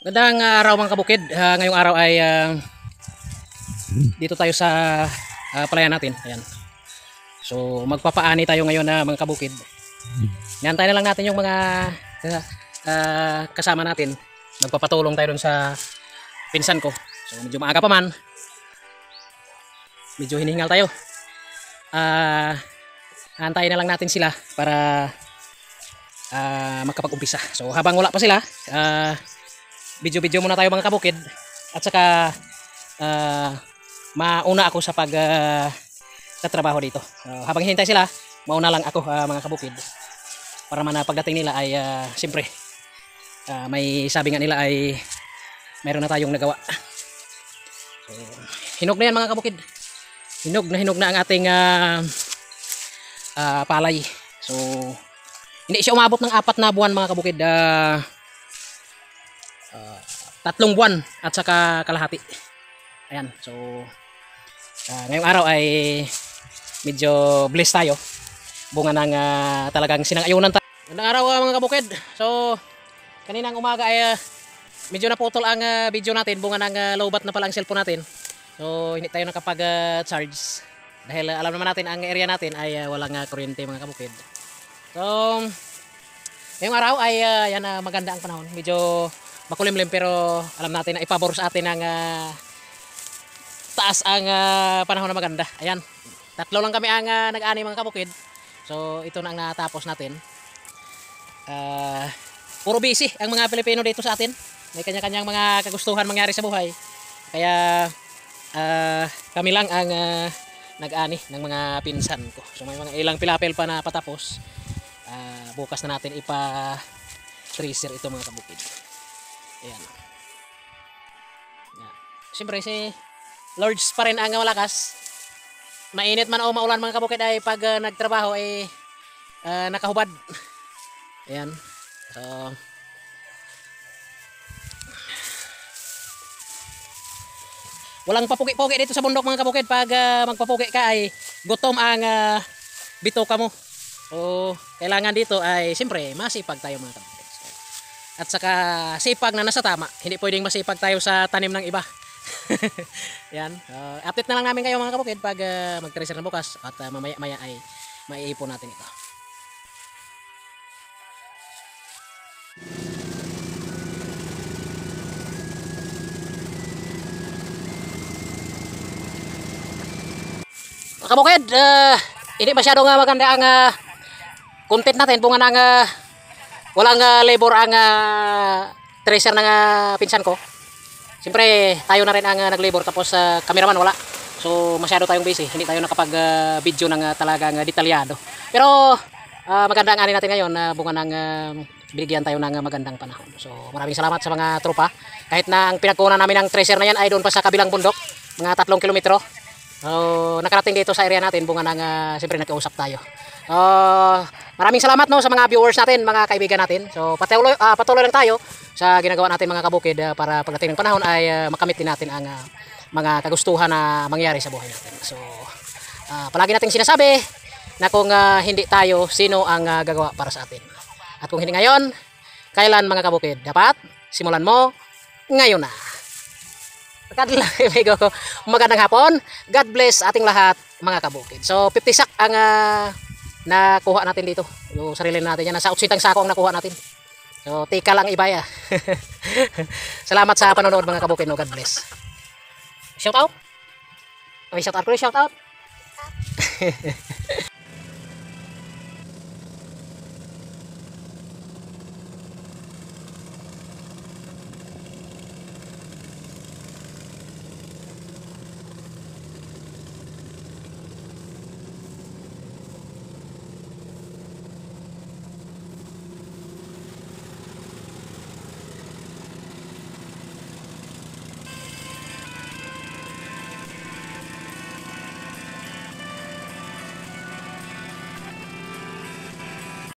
Magandang araw mga kabukid. Ngayong araw ay dito tayo sa palayan natin. Ayan. So magpapaani tayo ngayon na mga kabukid. Hinantay na lang natin yung mga kasama natin. Magpapatulong tayo dun sa pinsan ko. So medyo maaga pa man. Medyo hinihingal tayo. Antayin na lang natin sila para magkapag-umpisa. So habang wala pa sila, video muna tayo mga kabukid at saka mauna ako sa tatrabaho dito. Habang hintay sila, mauna lang ako mga kabukid para man pagdating nila ay siyempre may sabi nga nila ay mayroon na tayong nagawa. So, hinog na yan mga kabukid. Hinog na ang ating palay. So hindi siya umabot ng 4 na buwan mga kabukid. 3 buwan at saka kalahati. Ayan, so ngayong araw ay medyo blessed tayo. Bunga ng talagang sinang-ayunan tayo. Magandang araw mga kabukid. So kaninang umaga ay medyo naputol ang video natin. Bunga ng lowbat na pala ang cellphone natin. So hindi tayo nakapag-charge dahil alam naman natin ang area natin ay walang kuryente mga kabukid. So ngayong araw ay yan maganda ang panahon. Medyo makulimlim pero alam natin na ipabor sa atin ang taas ang panahon na maganda. Ayan, 3 lang kami ang nag-ani mga kabukid. So ito na ang natapos natin. Puro busy ang mga Pilipino dito sa atin. May kanya-kanyang mga kagustuhan mangyari sa buhay. Kaya kami lang ang nag-ani ng mga pinsan ko. So may mga ilang pilapil pa na patapos. Bukas na natin ipa-tracer ito mga kabukid. Ayan. Siyempre si Lords pa rin ang malakas. Mainit man o maulan mga kabukid ay pag nagtrabaho ay nakahubad. Ayan. So walang papugi-pugi dito sa bundok mga kabukid. Pag magpapugi ka ay gutom ang bituka mo. So kailangan dito ay siyempre masipag tayo mga kabukid. At saka sipag na nasa tama. Hindi pwedeng masipag tayo sa tanim ng iba. Yan. Update na lang namin kayo mga kabukid pag mag-tracer na bukas. At mamaya-maya ay maiipon natin ito. Mga kabukid, hindi masyadong maganda ang content natin. Bunga ng walang labor ang tracer ng pinsan ko. Siyempre tayo na rin ang nag-labor tapos cameraman wala. So masyado tayong busy. Hindi tayo nakapag-video ng talagang detalyado. Pero maganda ang ani natin ngayon na bunga ng binigyan tayo ng magandang panahon. So maraming salamat sa mga tropa. Kahit na ang pinagkunan namin ng tracer na yan ay doon pa sa kabilang bundok. Mga 3 kilometro. So nakarating dito sa area natin bunga ng siyempre nag-uusap tayo. Maraming salamat no sa mga viewers natin, mga kaibigan natin. So patuloy lang tayo sa ginagawa natin mga kabukid para pagdating ng panahon ay makamit din natin ang mga kagustuhan na mangyari sa buhay natin. So palagi nating sinasabi na kung hindi tayo, sino ang gagawa para sa atin. At kung hindi ngayon, kailan mga kabukid? Dapat simulan mo ngayon na. Magandang hapon. God bless ating lahat mga kabukid. So 50 sak ang nakuha natin dito. Yung sarili natin yan. Nasa 8 sako ang nakuha natin. So tika lang ibaya. Salamat sa panonood mga kabukid. No? God bless. Shout out. May shout out ko. Shout out.